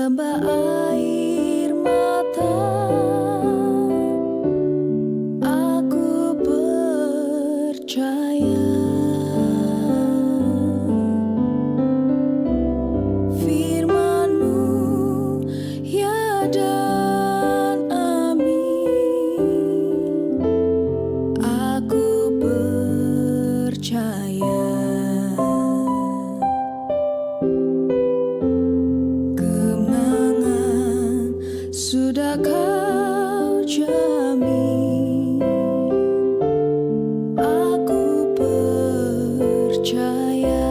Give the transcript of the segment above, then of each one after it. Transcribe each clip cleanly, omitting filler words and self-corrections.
Hamba air mata, aku percaya firman-Mu, ya dan amin. Aku percaya kemenangan sudah Kau jamin. Aku percaya.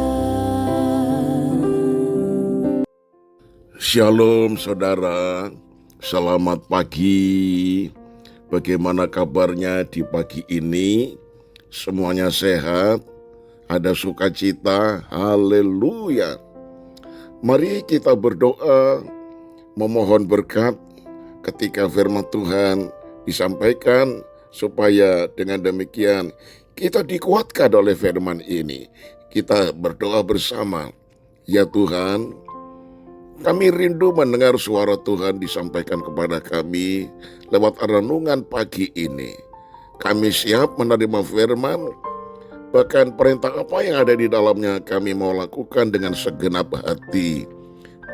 Shalom saudara, selamat pagi. Bagaimana kabarnya di pagi ini? Semuanya sehat? Ada sukacita? Haleluya. Mari kita berdoa, memohon berkat ketika firman Tuhan disampaikan, supaya dengan demikian kita dikuatkan oleh firman ini. Kita berdoa bersama. Ya Tuhan, kami rindu mendengar suara Tuhan disampaikan kepada kami lewat renungan pagi ini. Kami siap menerima firman, bahkan perintah apa yang ada di dalamnya kami mau lakukan dengan segenap hati.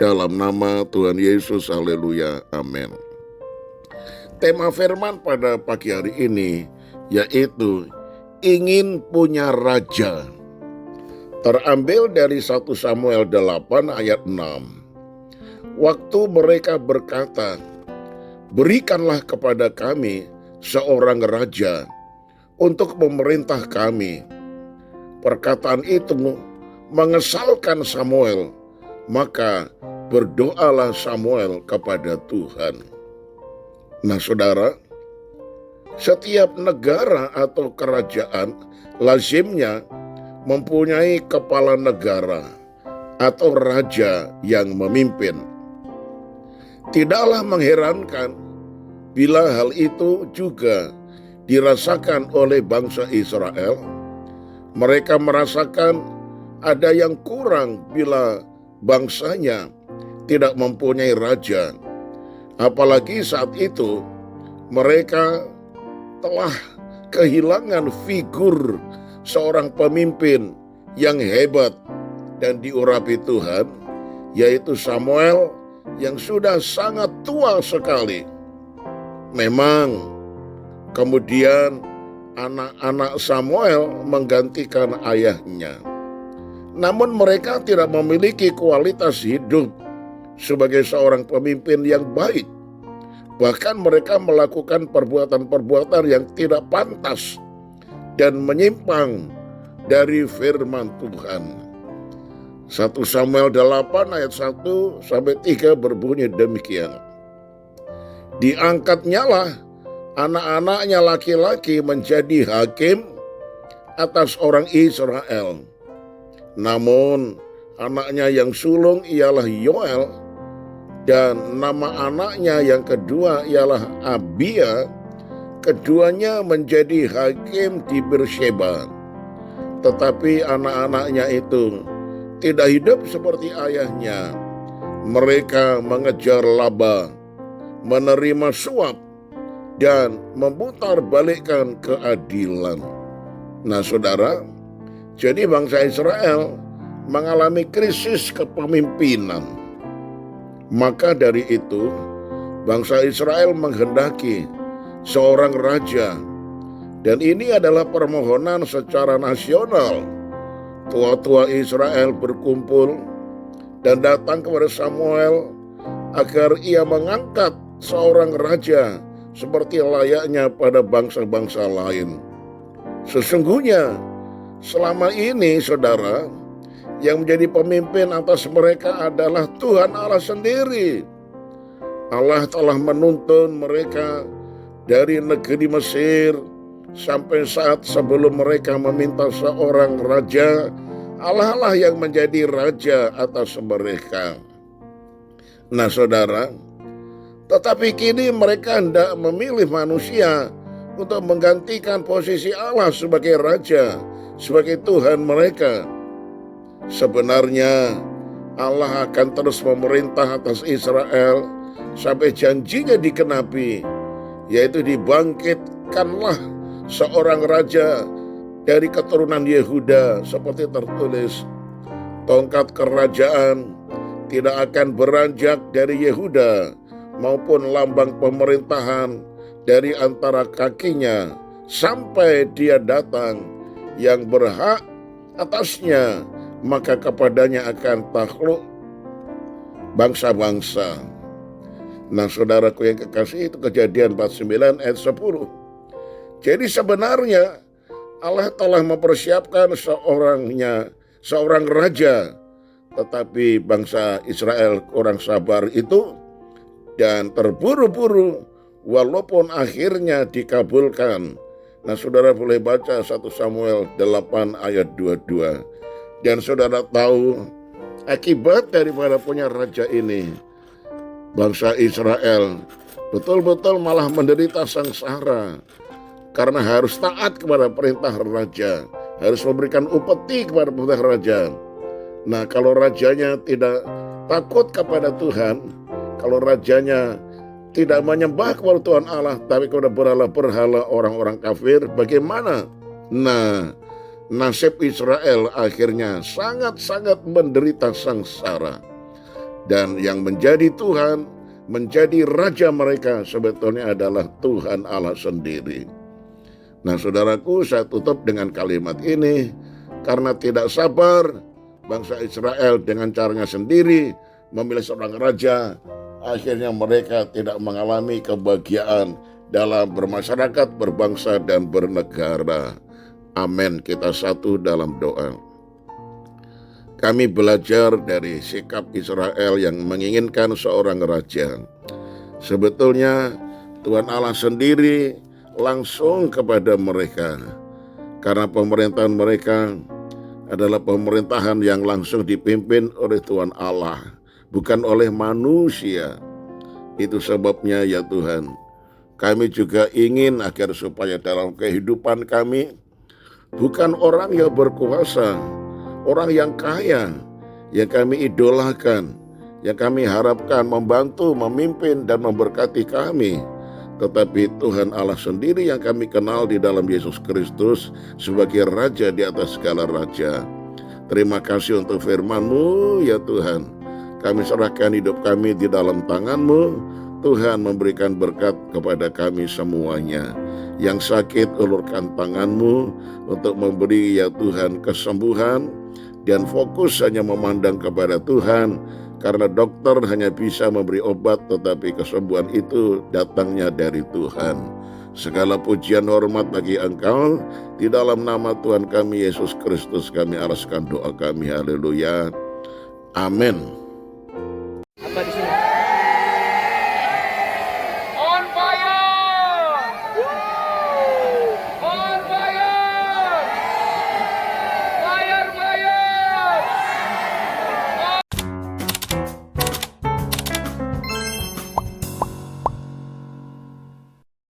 Dalam nama Tuhan Yesus, haleluya, amin. Tema firman pada pagi hari ini yaitu ingin punya raja. Terambil dari 1 Samuel 8 ayat 6. Waktu mereka berkata, berikanlah kepada kami seorang raja untuk memerintah kami. Perkataan itu mengesalkan Samuel, maka berdoalah Samuel kepada Tuhan. Nah saudara, setiap negara atau kerajaan lazimnya mempunyai kepala negara atau raja yang memimpin. Tidaklah mengherankan bila hal itu juga dirasakan oleh bangsa Israel. Mereka merasakan ada yang kurang bila bangsanya tidak mempunyai raja. Apalagi saat itu mereka telah kehilangan figur seorang pemimpin yang hebat dan diurapi Tuhan, yaitu Samuel yang sudah sangat tua sekali. Memang kemudian anak-anak Samuel menggantikan ayahnya. Namun mereka tidak memiliki kualitas hidup sebagai seorang pemimpin yang baik. Bahkan mereka melakukan perbuatan-perbuatan yang tidak pantas dan menyimpang dari firman Tuhan. 1 Samuel 8 ayat 1 sampai 3 berbunyi demikian. Diangkatnyalah anak-anaknya laki-laki menjadi hakim atas orang Israel. Namun anaknya yang sulung ialah Yoel, dan nama anaknya yang kedua ialah Abia. Keduanya menjadi hakim di Beersheba. Tetapi anak-anaknya itu tidak hidup seperti ayahnya. Mereka mengejar laba, menerima suap, dan memutarbalikkan keadilan. Nah saudara, jadi bangsa Israel mengalami krisis kepemimpinan. Maka dari itu, bangsa Israel menghendaki seorang raja. Dan ini adalah permohonan secara nasional. Tua-tua Israel berkumpul dan datang kepada Samuel agar ia mengangkat seorang raja seperti layaknya pada bangsa-bangsa lain. Sesungguhnya selama ini saudara, yang menjadi pemimpin atas mereka adalah Tuhan Allah sendiri. Allah telah menuntun mereka dari negeri Mesir sampai saat sebelum mereka meminta seorang raja. Allah lah yang menjadi raja atas mereka. Nah saudara, tetapi kini mereka hendak memilih manusia untuk menggantikan posisi Allah sebagai raja, sebagai Tuhan mereka. Sebenarnya Allah akan terus memerintah atas Israel sampai janjinya dikenapi, yaitu dibangkitkanlah seorang raja dari keturunan Yehuda, seperti tertulis, tongkat kerajaan tidak akan beranjak dari Yehuda, maupun lambang pemerintahan dari antara kakinya, sampai dia datang yang berhak atasnya, maka kepadanya akan takluk bangsa-bangsa. Nah, saudaraku yang kekasih, itu Kejadian 49 ayat 10. Jadi sebenarnya Allah telah mempersiapkan seorang raja, tetapi bangsa Israel kurang sabar itu dan terburu-buru, walaupun akhirnya dikabulkan. Nah, saudara boleh baca 1 Samuel 8 ayat 22. Dan saudara tahu akibat daripada punya raja ini, bangsa Israel betul-betul malah menderita sengsara karena harus taat kepada perintah raja, harus memberikan upeti kepada perintah raja. Nah, kalau rajanya tidak takut kepada Tuhan, kalau rajanya tidak menyembah kepada Tuhan Allah, tapi kepada berhala-berhala orang-orang kafir, bagaimana? Nah, nasib Israel akhirnya sangat-sangat menderita sengsara. Dan yang menjadi Tuhan, menjadi raja mereka sebetulnya adalah Tuhan Allah sendiri. Nah, saudaraku, saya tutup dengan kalimat ini. Karena tidak sabar, bangsa Israel dengan caranya sendiri memilih seorang raja, akhirnya mereka tidak mengalami kebahagiaan dalam bermasyarakat, berbangsa, dan bernegara. Amin. Kita satu dalam doa. Kami belajar dari sikap Israel yang menginginkan seorang raja. Sebetulnya Tuhan Allah sendiri langsung kepada mereka, karena pemerintahan mereka adalah pemerintahan yang langsung dipimpin oleh Tuhan Allah, bukan oleh manusia. Itu sebabnya ya Tuhan, kami juga ingin agar supaya dalam kehidupan kami bukan orang yang berkuasa, orang yang kaya yang kami idolakan, yang kami harapkan membantu, memimpin, dan memberkati kami, tetapi Tuhan Allah sendiri yang kami kenal di dalam Yesus Kristus sebagai Raja di atas segala raja. Terima kasih untuk firman-Mu ya Tuhan. Kami serahkan hidup kami di dalam tangan-Mu. Tuhan memberikan berkat kepada kami semuanya. Yang sakit ulurkan tangan-Mu untuk memberi ya Tuhan kesembuhan, dan fokus hanya memandang kepada Tuhan. Karena dokter hanya bisa memberi obat, tetapi kesembuhan itu datangnya dari Tuhan. Segala pujian hormat bagi Engkau. Di dalam nama Tuhan kami Yesus Kristus kami alaskan doa kami. Haleluya. Amin.